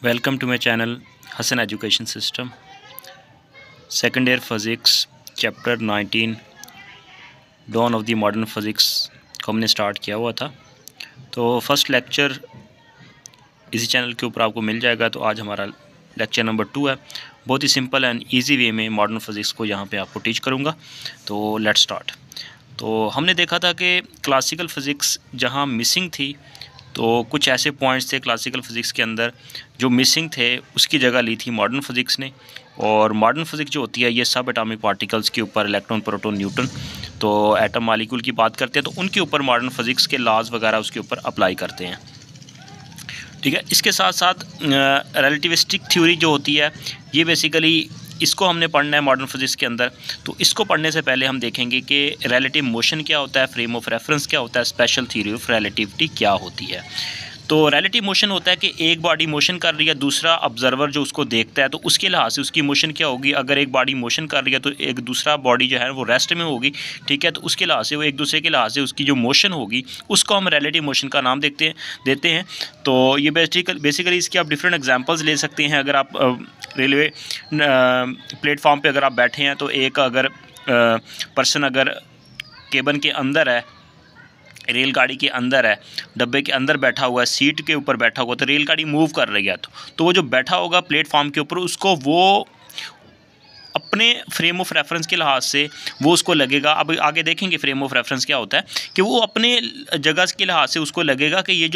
Welcome to my channel Hassan Education System. Second year Physics Chapter 19 Dawn of the Modern Physics को हमने start किया हुआ था। तो फर्स्ट लेक्चर इसी चैनल के ऊपर आपको मिल जाएगा। तो आज हमारा लेक्चर नंबर 2 है। बहुत ही सिंपल एंड इजी वे में मॉडर्न फिज़िक्स को यहाँ पे आपको टीच करूँगा। तो लेट्स स्टार्ट। तो हमने देखा था कि क्लासिकल फ़िज़िक्स जहाँ मिसिंग थी, तो कुछ ऐसे पॉइंट्स थे क्लासिकल फ़िज़िक्स के अंदर जो मिसिंग थे, उसकी जगह ली थी मॉडर्न फ़िज़िक्स ने। और मॉडर्न फ़िज़िक्स जो होती है ये सब एटॉमिक पार्टिकल्स के ऊपर, इलेक्ट्रॉन, प्रोटॉन, न्यूट्रॉन, तो एटम मॉलिक्यूल की बात करते हैं, तो उनके ऊपर मॉडर्न फ़िज़िक्स के लॉज वगैरह उसके ऊपर अप्लाई करते हैं। ठीक है। इसके साथ साथ रिलेटिविस्टिक थ्योरी जो होती है, ये बेसिकली इसको हमने पढ़ना है मॉडर्न फिज़िक्स के अंदर। तो इसको पढ़ने से पहले हम देखेंगे कि रिलेटिव मोशन क्या होता है, फ्रेम ऑफ रेफरेंस क्या होता है, स्पेशल थ्योरी ऑफ रिलेटिविटी क्या होती है। तो रिलेटिव मोशन होता है कि एक बॉडी मोशन कर रही है, दूसरा ऑब्जर्वर जो उसको देखता है, तो उसके लिहाज से उसकी मोशन क्या होगी। अगर एक बॉडी मोशन कर रही है तो एक दूसरा बॉडी जो है वो रेस्ट में होगी। ठीक है। तो उसके लिहाज से वो एक दूसरे के लिहाज से उसकी जो मोशन होगी उसको हम रिलेटिव मोशन का नाम देते हैं। तो ये बेसिकली इसके आप डिफरेंट एग्जांपल्स ले सकते हैं। अगर आप रेलवे प्लेटफॉर्म पे अगर आप बैठे हैं, तो एक अगर पर्सन अगर केबिन के अंदर है, रेलगाड़ी के अंदर है, डब्बे के अंदर बैठा हुआ है, सीट के ऊपर बैठा हुआ, तो रेलगाड़ी मूव कर रही है, तो वो जो बैठा होगा प्लेटफॉर्म के ऊपर, उसको वो अपने फ्रेम ऑफ रेफरेंस के लिहाज से वो उसको लगेगा। अब आगे देखेंगे फ्रेम ऑफ रेफरेंस क्या होता है, कि वो अपने जगह के लिहाज से उसको लगेगा कि ये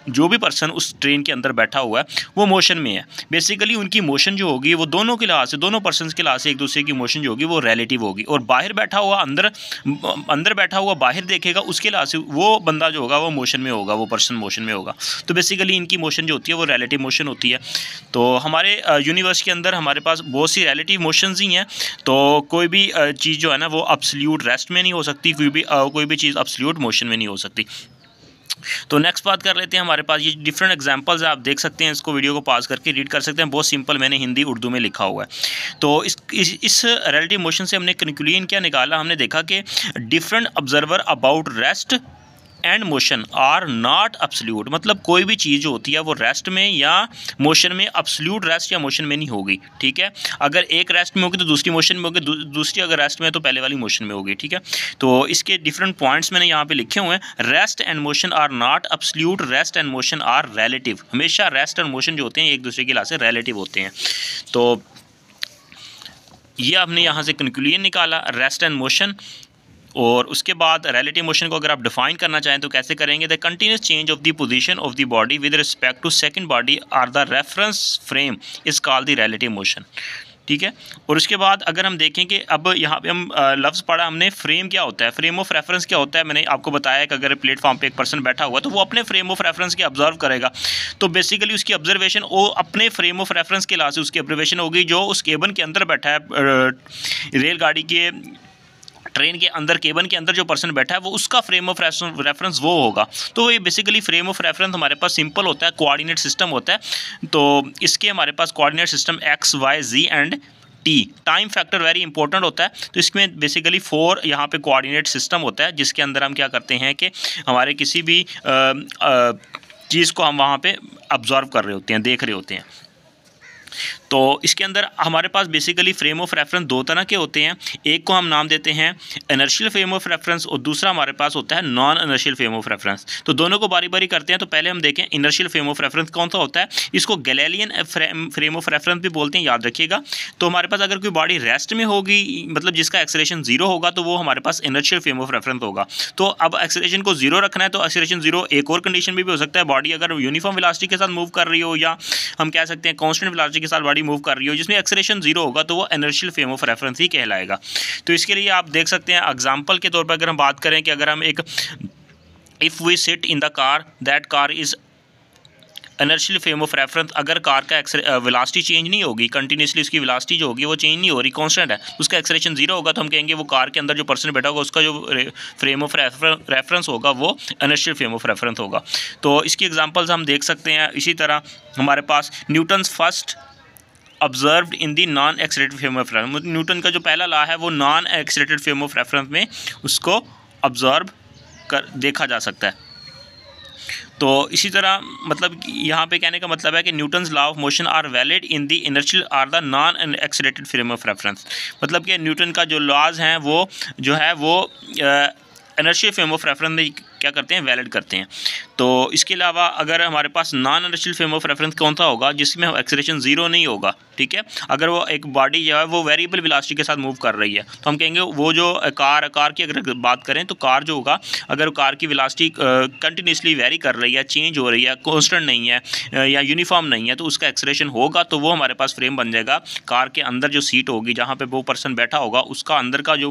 जो भी पर्सन उस ट्रेन के अंदर बैठा हुआ है वो मोशन में है। बेसिकली उनकी मोशन जो होगी वो दोनों के लिहाज से, दोनों पर्सनस के लिहाज से एक दूसरे की मोशन जो होगी वो रिलेटिव होगी। और बाहर बैठा हुआ अंदर बैठा हुआ बाहर देखेगा, उसके लिहाज से वो बंदा जो होगा वो मोशन में होगा, वो पर्सन मोशन में होगा। तो बेसिकली इनकी मोशन जो होती है वो रिलेटिव मोशन होती है। तो हमारे यूनिवर्स के अंदर हमारे पास बहुत सी रिलेटिव मोशंस ही हैं। तो कोई भी चीज़ जो है ना वो एब्सोल्यूट रेस्ट में नहीं हो सकती, कोई भी चीज़ एब्सोल्यूट मोशन में नहीं हो सकती। तो नेक्स्ट बात कर लेते हैं। हमारे पास ये डिफरेंट एग्जांपल्स है, आप देख सकते हैं, इसको वीडियो को पॉज करके रीड कर सकते हैं। बहुत सिंपल, मैंने हिंदी उर्दू में लिखा हुआ है। तो इस रिलेटिव मोशन से हमने कंक्लूजन क्या निकाला, हमने देखा कि different observer about rest and motion are not absolute. मतलब कोई भी चीज़ जो होती है वो रेस्ट में या मोशन में, एब्सोल्यूट रेस्ट या मोशन में नहीं होगी। ठीक है। अगर एक रेस्ट में होगी तो दूसरी मोशन में होगी, दूसरी अगर रेस्ट में है तो पहले वाली मोशन में होगी। ठीक है। तो इसके डिफरेंट पॉइंट्स मैंने यहाँ पे लिखे हुए हैं। Rest and motion are not absolute, rest and motion are relative. हमेशा रेस्ट और मोशन जो होते हैं एक दूसरे के लिहाज से रिलेटिव होते हैं। तो ये हमने यहाँ से कंक्लूजन निकाला, रेस्ट एंड मोशन। और उसके बाद रिलेटिव मोशन को अगर आप डिफाइन करना चाहें तो कैसे करेंगे, the continuous change of the position of the body with respect to second body or the reference frame is called the relative motion. ठीक है। और उसके बाद अगर हम देखें कि अब यहाँ पे हम लफ्ज़ पढ़ा हमने, फ्रेम क्या होता है, फ्रेम ऑफ रेफरेंस क्या होता है। मैंने आपको बताया कि अगर प्लेटफॉर्म पे एक पर्सन बैठा हुआ तो वो अपने फ्रेम ऑफ रेफरेंस के ऑब्जर्व करेगा। तो बेसिकली उसकी ऑब्जर्वेशन वो अपने फ्रेम ऑफ रेफरेंस के लिहाज से उसकी ऑब्जर्वेशन होगी। जो उस केबिन के अंदर बैठा है, रेलगाड़ी के ट्रेन के अंदर, केबिन के अंदर जो पर्सन बैठा है वो उसका फ्रेम ऑफ रेफरेंस वो होगा। तो ये बेसिकली फ्रेम ऑफ रेफरेंस हमारे पास सिंपल होता है, कोऑर्डिनेट सिस्टम होता है। तो इसके हमारे पास coordinate system x, y, z and t. Time factor very important होता है। तो इसमें बेसिकली 4 यहाँ पे कोऑर्डिनेट सिस्टम होता है, जिसके अंदर हम क्या करते हैं कि हमारे किसी भी चीज़ को हम वहाँ पे ऑब्जर्व कर रहे होते हैं, देख रहे होते हैं। तो इसके अंदर हमारे पास बेसिकली फ्रेम ऑफ रेफरेंस 2 तरह के होते हैं। एक को हम नाम देते हैं इनर्शियल फ्रेम ऑफ रेफरेंस और दूसरा हमारे पास होता है non inertial frame of reference. तो दोनों को बारी बारी करते हैं। तो पहले हम देखें इनर्शियल फ्रेम ऑफ रेफरेंस कौन सा होता है। इसको गैलीलियन फ्रेम ऑफ रेफरेंस भी बोलते हैं, याद रखिएगा। तो हमारे पास अगर कोई बॉडी रेस्ट में होगी, मतलब जिसका एक्सेलरेशन 0 होगा, तो वो हमारे पास इनर्शियल फ्रेम ऑफ रेफरेंस होगा। तो अब एक्सेलरेशन को 0 रखना है, तो एक्सेलरेशन 0 एक और कंडीशन भी हो सकता है, बॉडी अगर यूनिफॉर्म वेलोसिटी के साथ मूव कर रही हो, या हम कह सकते हैं कांस्टेंट वेलोसिटी के साथ बॉडी मूव कर रही हो, जिसमें एक्सेलरेशन 0 होगा, तो वो इनर्शियल फ्रेम ऑफ रेफरेंस ही कहलाएगा। तो इसके लिए आप देख सकते हैं एग्जांपल के तौर पर अगर हम बात करें कि अगर हम एक if we sit in the car, that car is inertial frame of reference. अगर कार का वेलोसिटी चेंज नहीं होगी, कंटिन्यूसली उसकी वेलोसिटी जो होगी वो चेंज नहीं हो रही, कांस्टेंट है, उसका एक्सेलरेशन 0 होगा, तो हम कहेंगे वो कार के अंदर जो पर्सन बैठा होगा उसका जो फ्रेम ऑफ रेफरेंस होगा वो इनर्शियल फ्रेम ऑफ रेफरेंस होगा। तो इसकी एग्जांपल्स हम देख सकते हैं। इसी तरह हमारे पास Newton's first observed in the non accelerated frame of reference. Newton का जो पहला लॉ है वो non accelerated frame of reference में उसको ऑब्जर्व कर देखा जा सकता है। तो इसी तरह मतलब यहाँ पे कहने का मतलब है कि Newton's law of motion are valid in the inertial or the non accelerated frame of reference. मतलब कि न्यूटन का जो लॉज हैं वो जो है वो इनर्शियल फ्रेम ऑफ रेफरेंस में क्या करते हैं, वैलिड करते हैं। तो इसके अलावा अगर हमारे पास non inertial frame of reference कौन सा होगा, जिसमें एक्सेलरेशन ज़ीरो नहीं होगा, ठीक है। अगर वो एक बॉडी जो है वो वेरिएबल वेलोसिटी के साथ मूव कर रही है तो हम कहेंगे वो जो कार की अगर बात करें तो कार जो होगा, अगर कार की वेलोसिटी कंटिन्यूसली वेरी कर रही है, चेंज हो रही है, कांस्टेंट नहीं है या यूनिफॉर्म नहीं है, तो उसका एक्सेलरेशन होगा तो वो हमारे पास फ्रेम बन जाएगा। कार के अंदर जो सीट होगी जहाँ पे वो पर्सन बैठा होगा उसका अंदर का जो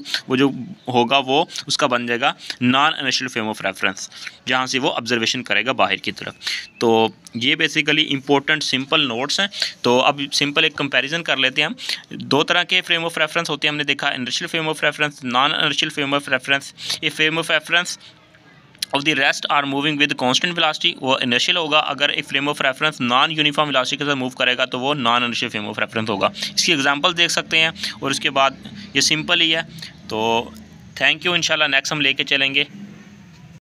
होगा वो उसका बन जाएगा non inertial frame of reference, जहाँ से वो ऑब्जर्वेशन करेगा बाहर की तरफ। तो ये बेसिकली इंपॉर्टेंट सिंपल नोट्स हैं। तो अब सिंपल एक कंपैरिजन कर लेते हैं हम। दो तरह के फ्रेम ऑफ रेफरेंस होते हैं, हमने देखा inertial frame of reference, non inertial frame of reference. ये frame of reference of the rest are moving with constant velocity, वो इनर्शियल होगा। अगर एक frame of reference non uniform velocity के साथ मूव करेगा तो वो non inertial frame of reference होगा। इसकी एग्जांपल देख सकते हैं और उसके बाद ये सिंपल ही है। तो थैंक यू, इंशाल्लाह नेक्स्ट हम लेके चलेंगे।